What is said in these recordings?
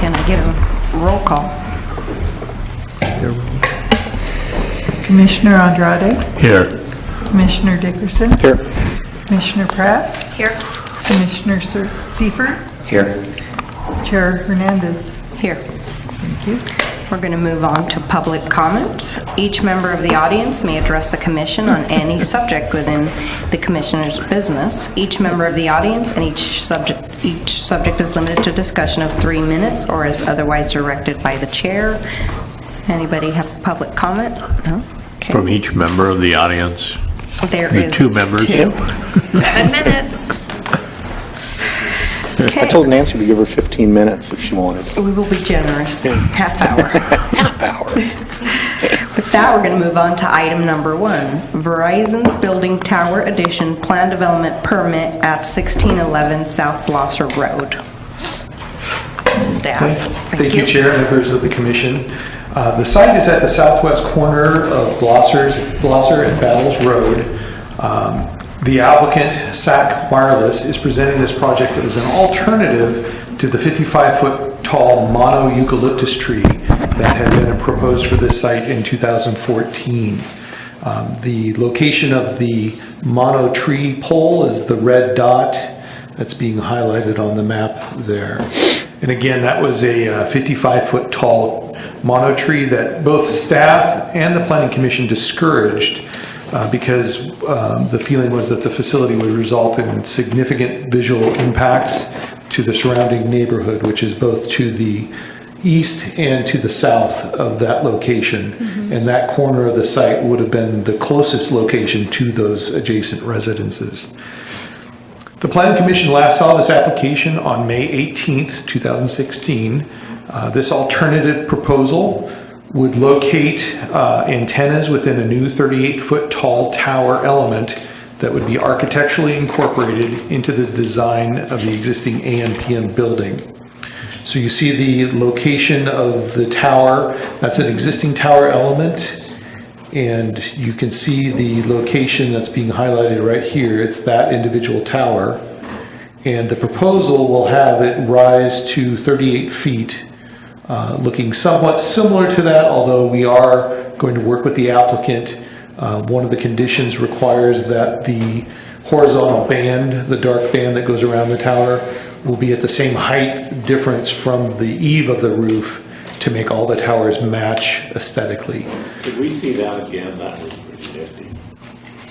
Can I get a roll call? Commissioner Andrade, Here. Commissioner Dickerson, Here. Commissioner Pratt, Here. Commissioner Seifert, Here. Chair Hernandez. Here. Thank you. We're going to move on to public comment. Each member of the audience may address the commission on any subject within the commissioner's business. Each member of the audience and each subject is limited to discussion of 3 minutes or is otherwise directed by the chair. Anybody have public comment? No? Okay. From each member of the audience. There The is 2 members. 7 minutes. Okay. I told Nancy to give her 15 minutes if she wanted. We will be generous. Half hour. Half hour. With that, we're going to move on to item number 1, Verizon's Building Tower Addition Plan Development Permit at 1611 South Blosser Road. Staff. Thank you, Chair, members of the commission. The site is at the southwest corner of Blosser and Battles Road. The applicant, SAC Wireless, is presenting this project as an alternative to the 55-foot tall mono eucalyptus tree that had been proposed for this site in 2014. The location of the mono tree pole is the red dot that's being highlighted on the map there. And again, that was a 55-foot tall mono tree that both staff and the Planning Commission discouraged because the feeling was that the facility would result in significant visual impacts to the surrounding neighborhood, which is both to the east and to the south of that location. And that corner of the site would have been the closest location to those adjacent residences. The Planning Commission last saw this application on May 18th, 2016. This alternative proposal would locate antennas within a new 38-foot tall tower element that would be architecturally incorporated into the design of the existing AM/PM building. So you see the location of the tower. That's an existing tower element. And you can see the location that's being highlighted right here. It's that individual tower. And the proposal will have it rise to 38 feet, looking somewhat similar to that, although we are going to work with the applicant. One of the conditions requires that the horizontal band, the dark band that goes around the tower, will be at the same height difference from the eave of the roof to make all the towers match aesthetically. Could we see that again? That was pretty nifty.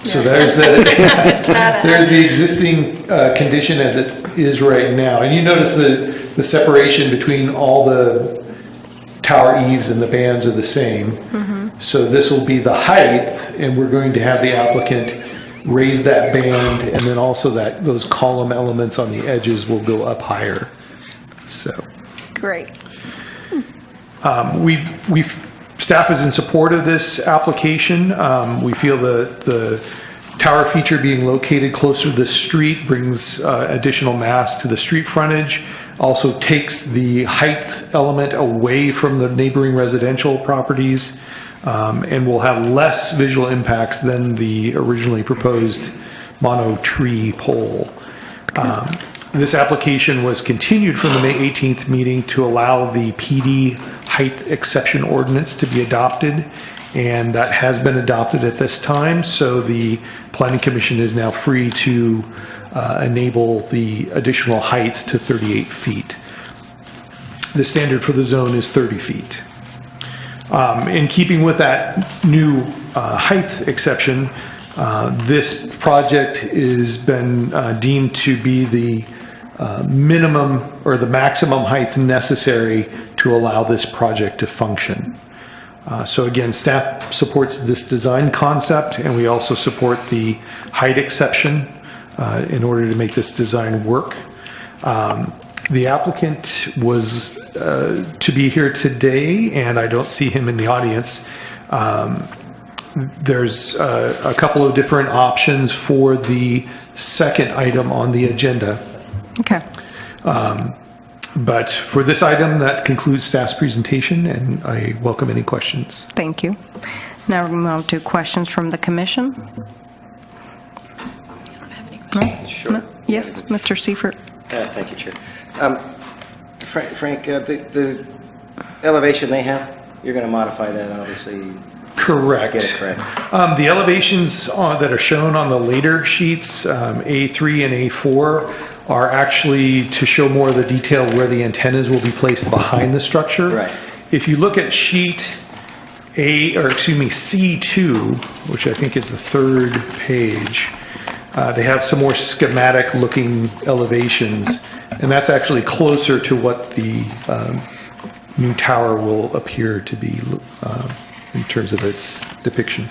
So there's the existing condition as it is right now. And you notice the separation between all the tower eaves and the bands are the same. So this will be the height, and we're going to have the applicant raise that band, and then also those column elements on the edges will go up higher. So. Great. Staff is in support of this application. We feel that the tower feature being located closer to the street brings additional mass to the street frontage, also takes the height element away from the neighboring residential properties, and will have less visual impacts than the originally proposed mono tree pole. This application was continued from the May 18th meeting to allow the PD height exception ordinance to be adopted, and that has been adopted at this time. So the Planning Commission is now free to enable the additional height to 38 feet. The standard for the zone is 30 feet. In keeping with that new height exception, this project has been deemed to be the minimum or the maximum height necessary to allow this project to function. So again, staff supports this design concept, and we also support the height exception in order to make this design work. The applicant was to be here today, and I don't see him in the audience. There's a couple of different options for the second item on the agenda. Okay. But for this item, that concludes staff's presentation, and I welcome any questions. Thank you. Now we're going to move on to questions from the commission. No? Sure. No? Yes, Mr. Seifert. Thank you, Chair. Frank, the elevation they have, you're going to modify that, obviously. Correct. Get it correct. The elevations that are shown on the later sheets, A3 and A4, are actually to show more of the detail where the antennas will be placed behind the structure. Right. If you look at sheet C2, which I think is the third page, they have some more schematic looking elevations, and that's actually closer to what the new tower will appear to be in terms of its depiction.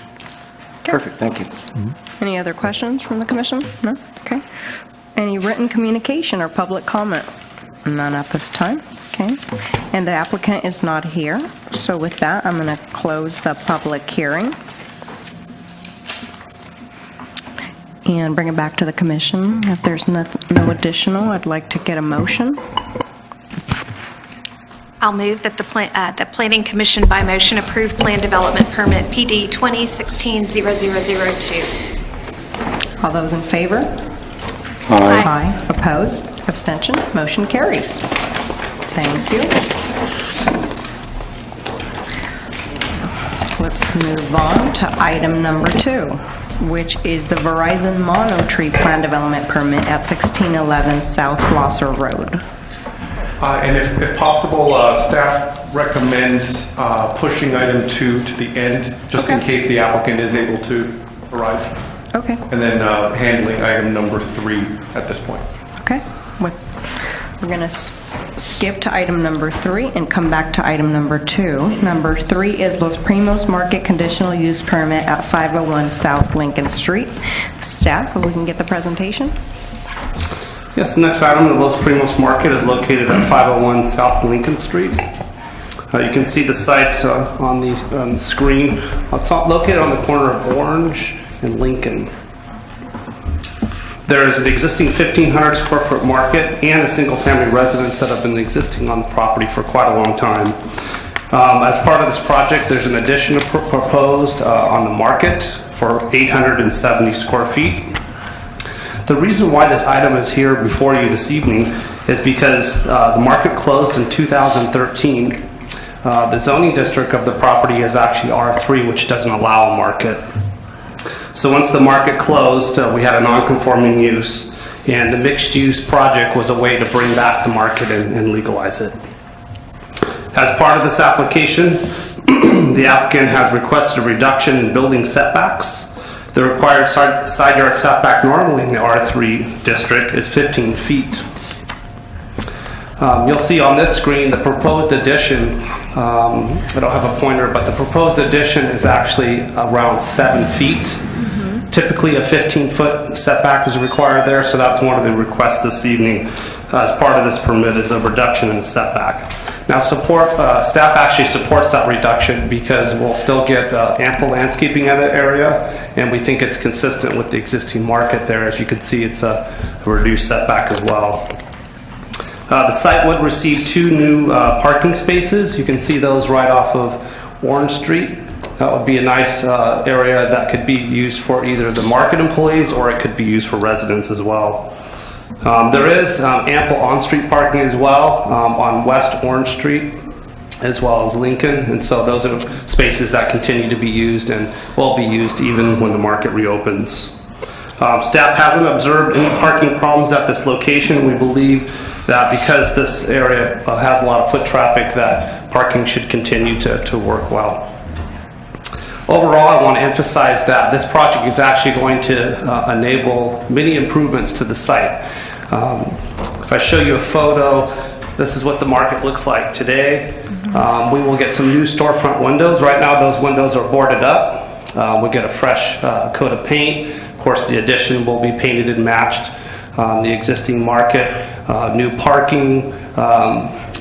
Perfect, thank you. Any other questions from the commission? No? Okay. Any written communication or public comment? None at this time. Okay. And the applicant is not here. So with that, I'm going to close the public hearing and bring it back to the commission. If there's no additional, I'd like to get a motion. I'll move that the Planning Commission by motion approve Plan Development Permit PD 2016-0002. All those in favor? Aye. Aye. Opposed? Abstention? Motion carries. Thank you. Let's move on to item number 2, which is the Verizon Monotree Plan Development Permit at 1611 South Blosser Road. And if possible, staff recommends pushing item 2 to the end, just in Okay. case the applicant is able to arrive, Okay. and then handling item number 3 at this point. Okay. We're going to skip to item number 3 and come back to item number 2. Number 3 is Los Primos Market Conditional Use Permit at 501 South Lincoln Street. Staff, if we can get the presentation. Yes, the next item, the Los Primos Market, is located at 501 South Lincoln Street. You can see the site on the screen. It's located on the corner of Orange and Lincoln. There is an existing 1,500 square foot market and a single family residence that have been existing on the property for quite a long time. As part of this project, there's an addition proposed on the market for 870 square feet. The reason why this item is here before you this evening is because the market closed in 2013. The zoning district of the property is actually R3, which doesn't allow a market. So once the market closed, we had a non-conforming use, and the mixed-use project was a way to bring back the market and legalize it. As part of this application, the applicant has requested a reduction in building setbacks. The required side yard setback normally in the R3 district is 15 feet. You'll see on this screen the proposed addition. I don't have a pointer, but the proposed addition is actually around 7 feet. Typically a 15-foot setback is required there, so that's one of the requests this evening as part of this permit is a reduction in the setback. Now staff actually supports that reduction because we'll still get ample landscaping in the area, and we think it's consistent with the existing market there. As you can see, it's a reduced setback as well. The site would receive 2 new parking spaces. You can see those right off of Orange Street. That would be a nice area that could be used for either the market employees or it could be used for residents as well. There is ample on-street parking as well on West Orange Street as well as Lincoln, and so those are spaces that continue to be used and will be used even when the market reopens. Staff hasn't observed any parking problems at this location. We believe that because this area has a lot of foot traffic, that parking should continue to work well. Overall, I want to emphasize that this project is actually going to enable many improvements to the site. If I show you a photo, this is what the market looks like today. We will get some new storefront windows. Right now, those windows are boarded up. We'll get a fresh coat of paint. Of course, the addition will be painted and matched. The existing market, new parking.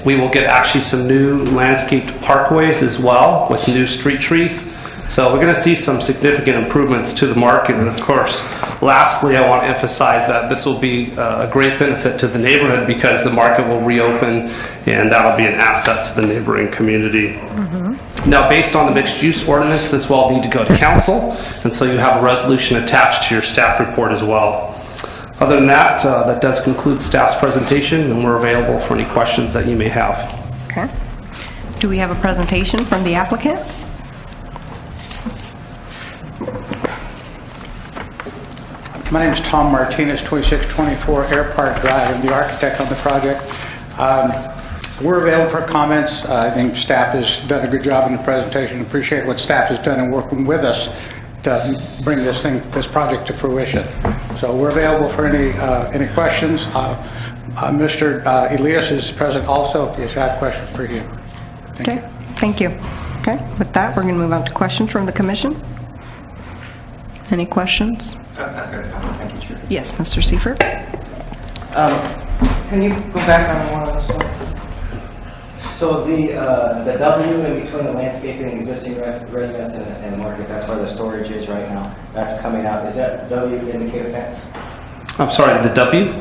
We will get actually some new landscaped parkways as well with new street trees. So we're going to see some significant improvements to the market. And of course, lastly, I want to emphasize that this will be a great benefit to the neighborhood because the market will reopen and that'll be an asset to the neighboring community. Now, based on the mixed use ordinance, this will need to go to council. And so you have a resolution attached to your staff report as well. Other than that, that does conclude staff's presentation, and we're available for any questions that you may have. Okay. Do we have a presentation from the applicant? My name is Tom Martinez, 2624 Air Park Drive. I'm the architect on the project. We're available for comments. I think staff has done a good job in the presentation. Appreciate what staff has done in working with us to bring this project to fruition. So we're available for any questions. Mr. Elias is present also if you have questions for him. Okay, thank you. Okay, with that, we're going to move on to questions from the commission. Any questions? Thank you, Chair. Yes, Mr. Seifert? Can you go back on one of this one? So the W in between the landscaping and existing residents and market, that's where the storage is right now. That's coming out. Is that W indicate a fence? I'm sorry, the W?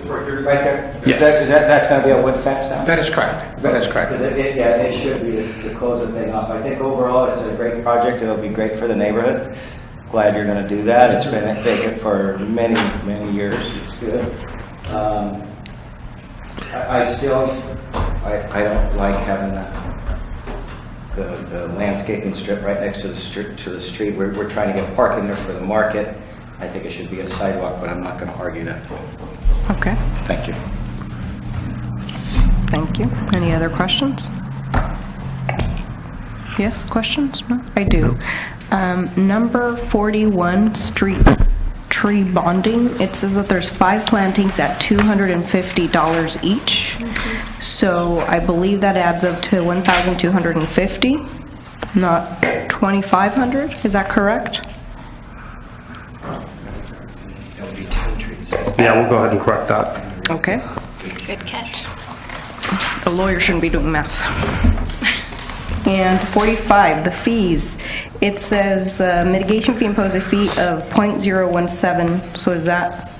Right there? Yes. That's going to be a wood fence now? That is correct. That is correct. Because it should be to close the thing off. I think overall it's a great project. It'll be great for the neighborhood. Glad you're going to do that. It's been vacant for many, many years. It's good. I don't like having the landscaping strip right next to the street. We're trying to get parking there for the market. I think it should be a sidewalk, but I'm not going to argue that. Okay, Thank you. thank you. Any other questions? Yes, questions? No, I do. Number 41, street tree bonding, it says that there's 5 plantings at $250 each. So I believe that adds up to $1,250, not $2,500. Is that correct? That would be 10 trees. Yeah, we'll go ahead and correct that. Okay. Good catch. A lawyer shouldn't be doing math. And 45, the fees. It says mitigation fee impose a fee of .017. So is that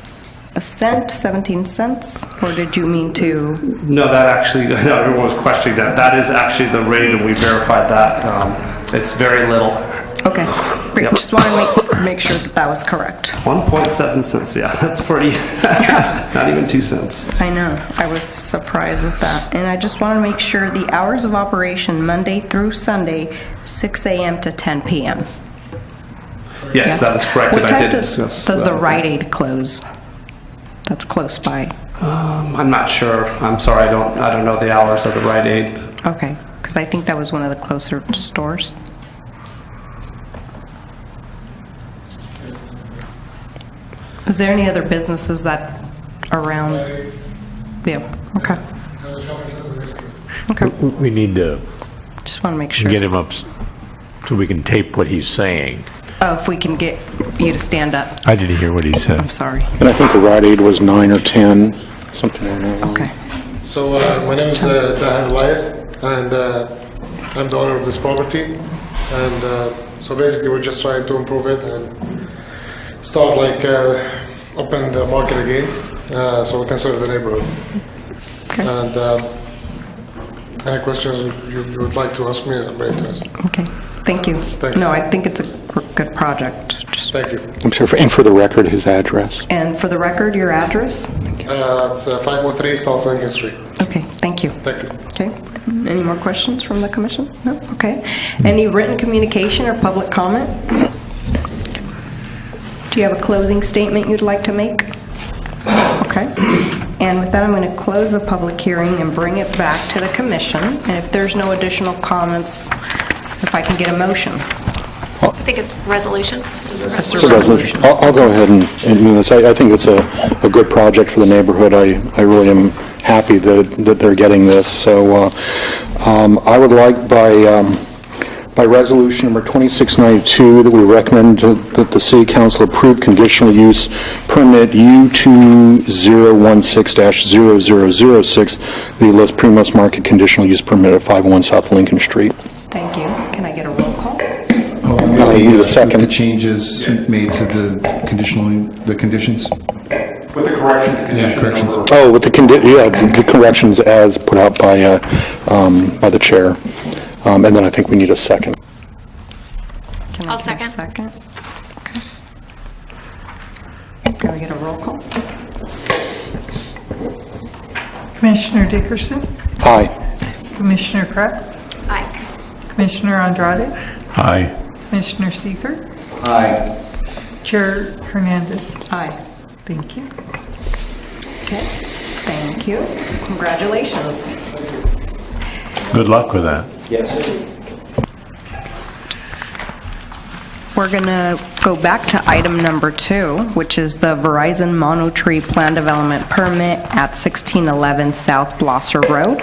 a cent, 17 cents? Or did you mean to? No, that actually, I know everyone was questioning that. That is actually the rate, and we verified that. It's very little. Okay, great. Yep. Just want to make sure that that was correct. 1.7 cents, yeah, that's pretty, not even 2 cents. I know. I was surprised with that. And I just want to make sure the hours of operation, Monday through Sunday, 6 a.m. to 10 p.m. Yes, that is correct, and I did discuss. Does the that. Rite Aid close? That's close by. I'm not sure. I'm sorry, I don't know the hours of the Rite Aid. Okay, because I think that was one of the closer stores. Is there any other businesses that around? Yeah, okay. Okay, We need to just want to make sure. get him up so we can tape what he's saying. Oh, if we can get you to stand up. I didn't hear what he said. I'm sorry. And I think the Rite Aid was 9 or 10, something like that. Okay. So my name is Tahir Elias, and I'm the owner of this property. And so basically, we're just trying to improve it and start open the market again, so we can serve the neighborhood. Okay. And any questions you would like to ask me, I'm very interested. Okay, thank you. Thanks. No, I think it's a good project. Just- Thank you. I'm sorry, and for the record, his address. And for the record, your address? It's 503 South Lincoln Street. Okay, thank you. Thank you. Okay, any more questions from the commission? No, okay. Any written communication or public comment? Do you have a closing statement you'd like to make? Okay. And with that, I'm going to close the public hearing and bring it back to the commission. And if there's no additional comments, if I can get a motion. I think it's resolution. That's It's a resolution. I'll go ahead and move this. I think it's a good project for the neighborhood. I really am happy that they're getting this. So I would like by resolution number 2692 that we recommend that the city council approve conditional use permit U2016-0006, the Los Primos Market conditional use permit at 51 South Lincoln Street. Thank you. Can I get a roll call? I need a second. The changes made to the conditions? With the correction to condition. corrections. Oh, with the corrections as put out by the chair. And then I think we need a second. Can I I'll get a second. Okay. Can I get a roll call? Commissioner Dickerson, Aye. Commissioner Pratt, Aye. Commissioner Andrade, Aye. Commissioner Seifert, Aye. Chair Hernandez. Aye. Thank you. Okay, thank you. Congratulations. Good luck with that. Yes. We're going to go back to item number 2, which is the Verizon Monotree Plan Development Permit at 1611 South Blosser Road.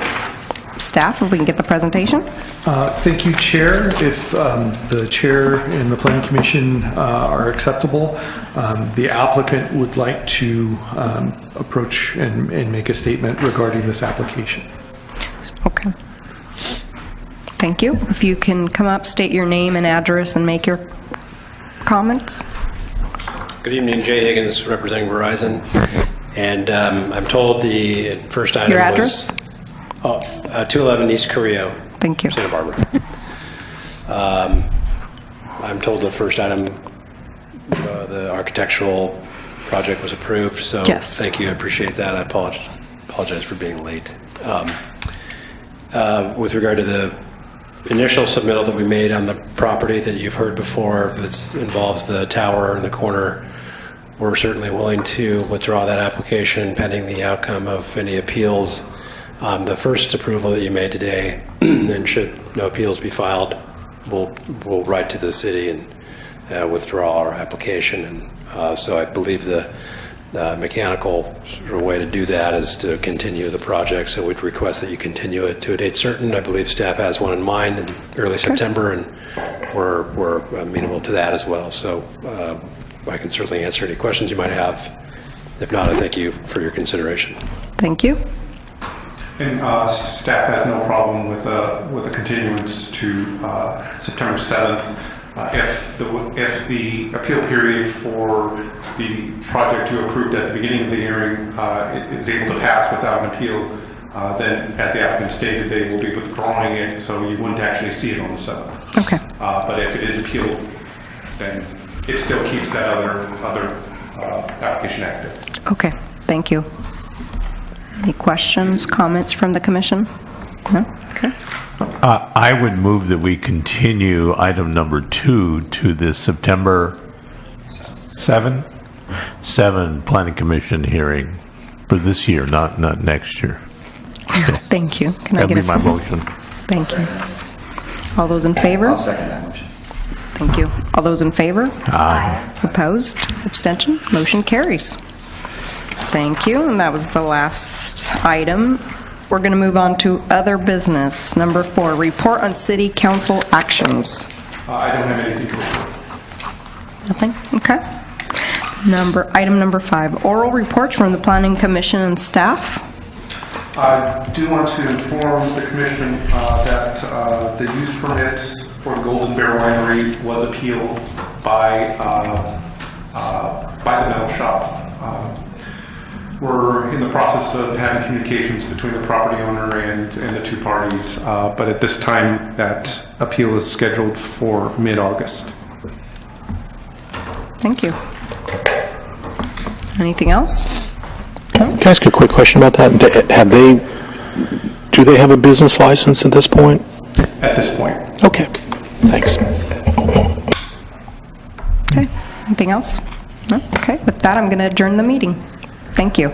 Staff, if we can get the presentation? Thank you, Chair. If the Chair and the Planning Commission are acceptable, the applicant would like to approach and make a statement regarding this application. Okay. Thank you. If you can come up, state your name and address, and make your comments. Good evening, Jay Higgins, representing Verizon. And I'm told the first item was... Your address? 211 East Carrillo. Thank you. Santa Barbara. I'm told the first item, the architectural project was approved, so Yes. thank you, I appreciate that. I apologize for being late. With regard to the initial submittal that we made on the property that you've heard before, that involves the tower in the corner, we're certainly willing to withdraw that application pending the outcome of any appeals. The first approval that you made today, and should no appeals be filed, we'll write to the city and withdraw our application. And so I believe the mechanical sort of way to do that is to continue the project. So we'd request that you continue it to a date certain. I believe staff has one in mind in early September, and we're amenable to that as well. So I can certainly answer any questions you might have. If not, I thank you for your consideration. Thank you. And staff has no problem with a continuance to September 7th. If the appeal period for the project you approved at the beginning of the hearing is able to pass without an appeal, then as the applicant stated, they will be withdrawing it, so you wouldn't actually see it on the 7th. Okay. But if it is appealed, then it still keeps that other application active. Okay, thank you. Any questions, comments from the commission? No? Okay. I would move that we continue item number 2 to the September 7 Planning Commission hearing for this year, not next year. Thank you. Can I That'd get be my motion. Thank you. All those in favor? I'll second that motion. Thank you. All those in favor? Aye. Opposed? Abstention? Motion carries. Thank you, and that was the last item. We're going to move on to other business. Number 4, report on city council actions. I don't have anything to report. Nothing? Okay. Item number 5, oral reports from the Planning Commission and staff. I do want to inform the commission that the use permit for the Golden Bear Winery was appealed by the metal shop. We're in the process of having communications between the property owner and the two parties, but at this time, that appeal is scheduled for mid-August. Thank you. Anything else? Can I ask a quick question about that? Do they have a business license at this point? At this point. Okay, thanks. Okay. Anything else? No? Okay. With that, I'm going to adjourn the meeting. Thank you.